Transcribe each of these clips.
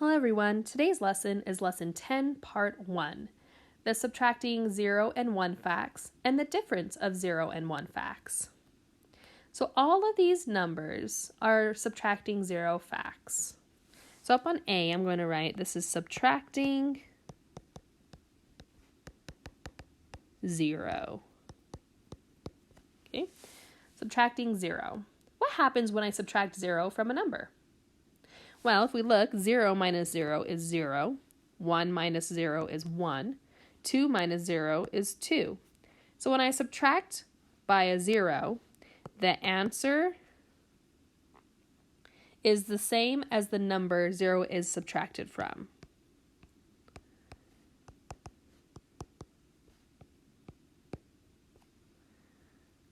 Hello everyone, today's lesson is lesson 10, part 1, the subtracting 0 and 1 facts and the difference of 0 and 1 facts. So all of these numbers are subtracting 0 facts. So up on A, I'm going to write this is subtracting 0. Okay, subtracting 0. What happens when I subtract 0 from a number? Well, if we look, 0 minus 0 is 0, 1 minus 0 is 1, 2 minus 0 is 2. So when I subtract by a 0, the answer is the same as the number 0 is subtracted from.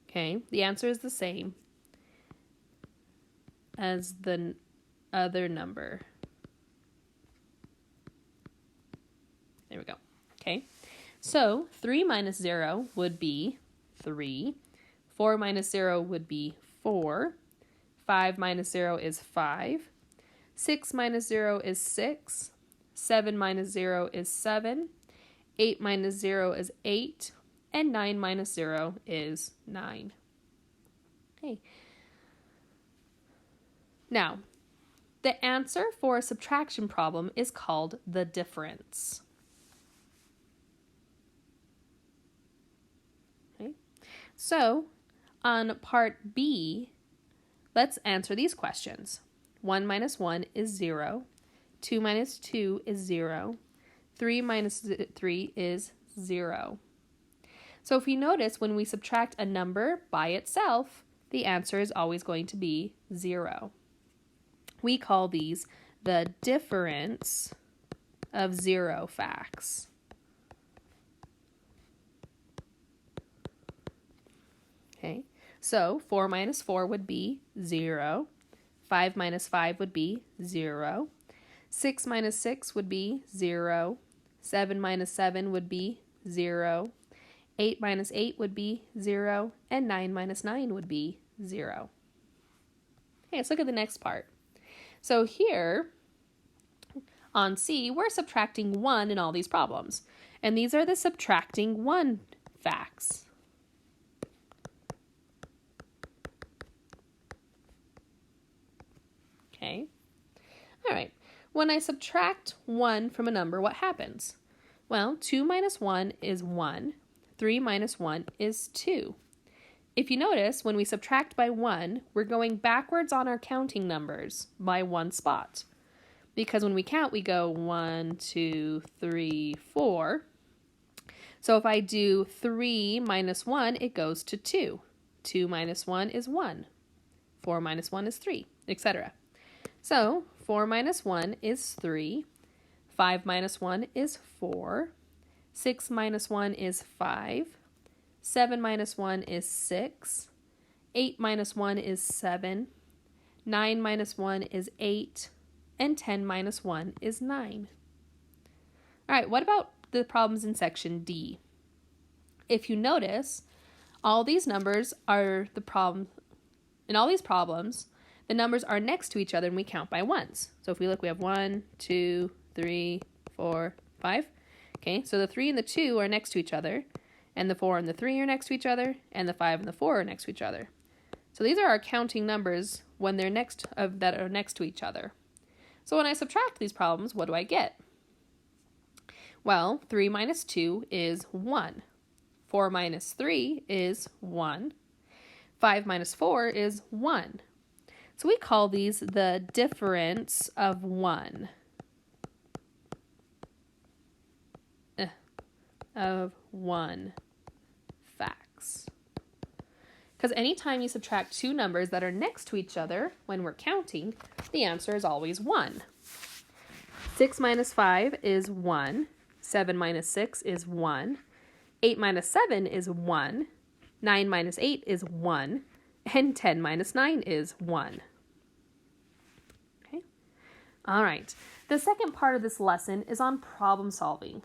Okay, the answer is the same as the other number. There we go. Okay, so 3 minus 0 would be 3. 4 minus 0 would be 4. 5 minus 0 is 5. 6 minus 0 is 6. 7 minus 0 is 7. 8 minus 0 is 8. And 9 minus 0 is 9. Okay. Now, the answer for a subtraction problem is called the difference. Okay. So, on part B, let's answer these questions. 1 minus 1 is 0. 2 minus 2 is 0. 3 minus 3 is 0. So if you notice, when we subtract a number by itself, the answer is always going to be 0. We call these the difference of 0 facts. Okay, so 4 minus 4 would be 0. 5 minus 5 would be 0. 6 minus 6 would be 0. 7 minus 7 would be 0. 8 minus 8 would be 0. And 9 minus 9 would be 0. Okay, let's look at the next part. So here on C, we're subtracting 1 in all these problems. And these are the subtracting 1 facts. Okay. All right. When I subtract 1 from a number, what happens? Well, 2 minus 1 is 1. 3 minus 1 is 2. If you notice, when we subtract by 1, we're going backwards on our counting numbers by 1 spot. Because when we count, we go 1, 2, 3, 4. So if I do 3 minus 1, it goes to 2. 2 minus 1 is 1. 4 minus 1 is 3, etc. So 4 minus 1 is 3. 5 minus 1 is 4. 6 minus 1 is 5. 7 minus 1 is 6. 8 minus 1 is 7. 9 minus 1 is 8. And 10 minus 1 is 9. All right, what about the problems in section D? If you notice, all these numbers are the problem. In all these problems, the numbers are next to each other and we count by ones. So if we look, we have 1, 2, 3, 4, 5. Okay, so the 3 and the 2 are next to each other. And the 4 and the 3 are next to each other, and the 5 and the 4 are next to each other. So these are our counting numbers when they're that are next to each other. So when I subtract these problems, what do I get? Well, 3 minus 2 is 1. 4 minus 3 is 1. 5 minus 4 is 1. So we call these the difference of 1. Of 1 facts. Because anytime you subtract two numbers that are next to each other when we're counting, the answer is always 1. 6 minus 5 is 1. 7 minus 6 is 1. 8 minus 7 is 1. 9 minus 8 is 1. And 10 minus 9 is 1. Okay. All right. The second part of this lesson is on problem solving.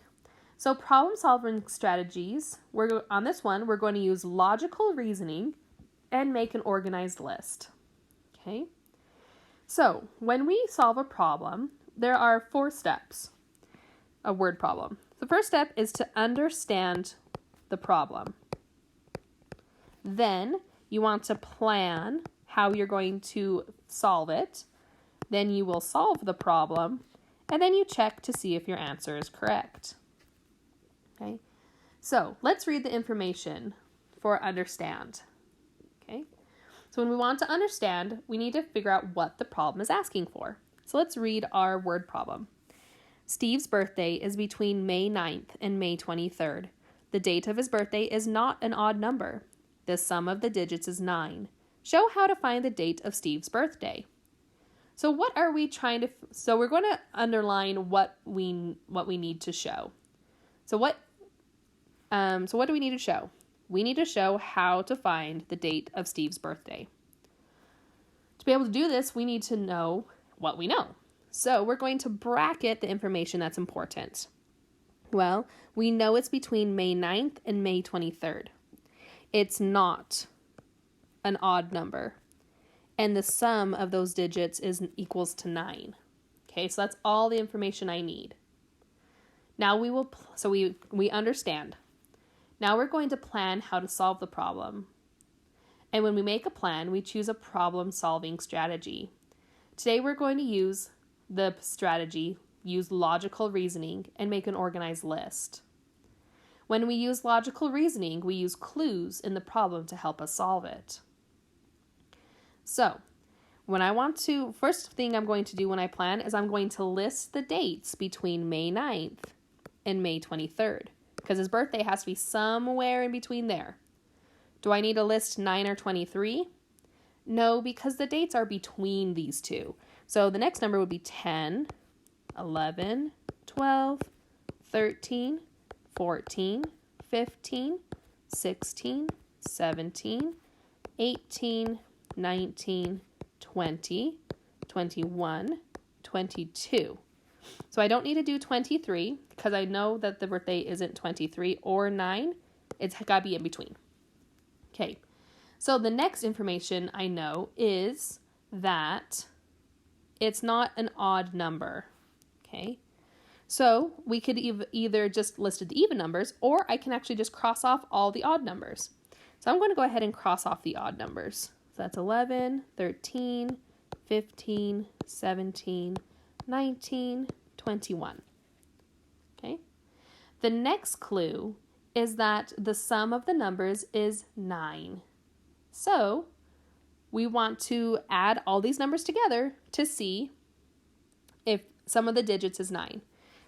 So problem solving strategies, on this one, we're going to use logical reasoning and make an organized list. Okay. So when we solve a problem, there are 4 steps, a word problem. The first step is to understand the problem. Then you want to plan how you're going to solve it. Then you will solve the problem, and then you check to see if your answer is correct. Okay, so let's read the information for understand. Okay, so when we want to understand, we need to figure out what the problem is asking for. So let's read our word problem. Steve's birthday is between May 9th and May 23rd. The date of his birthday is not an odd number. The sum of the digits is 9. Show how to find the date of Steve's birthday. So what are we trying to, so we're going to underline what we need to show. So what do we need to show? We need to show how to find the date of Steve's birthday. To be able to do this, we need to know what we know. So we're going to bracket the information that's important. Well, we know it's between May 9th and May 23rd. It's not an odd number. And the sum of those digits equals to 9. Okay, so that's all the information I need. Now we understand. Now we're going to plan how to solve the problem. And when we make a plan, we choose a problem-solving strategy. Today we're going to use the strategy, use logical reasoning, and make an organized list. When we use logical reasoning, we use clues in the problem to help us solve it. So, first thing I'm going to do when I plan is I'm going to list the dates between May 9th and May 23rd, because his birthday has to be somewhere in between there. Do I need to list 9 or 23? No, because the dates are between these two. So the next number would be 10, 11, 12, 13, 14, 15, 16, 17, 18, 19, 20, 21, 22. So I don't need to do 23 because I know that the birthday isn't 23 or 9. It's got to be in between. Okay, so the next information I know is that it's not an odd number. Okay, so we could either just listed the even numbers, or I can actually just cross off all the odd numbers. So I'm going to go ahead and cross off the odd numbers. So that's 11, 13, 15, 17, 19, 21. Okay. The next clue is that the sum of the numbers is 9. So we want to add all these numbers together to see if sum of the digits is 9.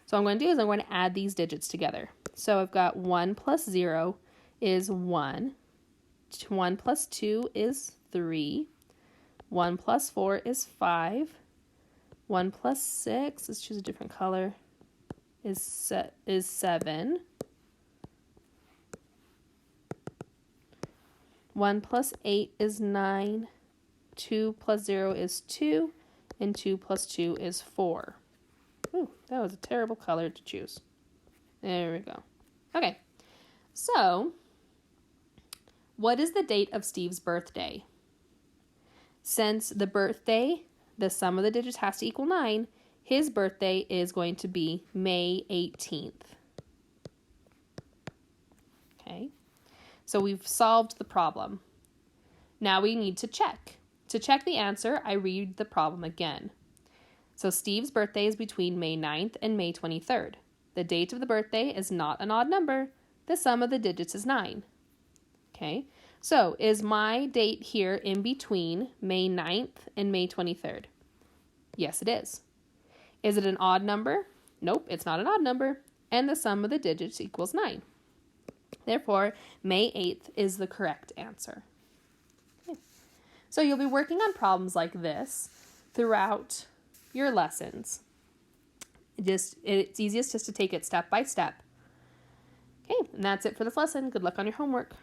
So what I'm going to do is I'm going to add these digits together. So I've got 1 plus 0 is 1. 1 plus 2 is 3. 1 plus 4 is 5. 1 plus 6, let's choose a different color, is 7. 1 plus 8 is 9. 2 plus 0 is 2. And 2 plus 2 is 4. Ooh, that was a terrible color to choose. There we go. Okay, so what is the date of Steve's birthday? Since the sum of the digits has to equal 9, his birthday is going to be May 18th. Okay, so we've solved the problem. Now we need to check. To check the answer, I read the problem again. So Steve's birthday is between May 9th and May 23rd. The date of the birthday is not an odd number. The sum of the digits is 9. Okay, so is my date here in between May 9th and May 23rd? Yes, it is. Is it an odd number? Nope, it's not an odd number. And the sum of the digits equals 9. Therefore, May 8th is the correct answer. Okay. So you'll be working on problems like this throughout your lessons. It's easiest just to take it step by step. Okay, and that's it for this lesson. Good luck on your homework.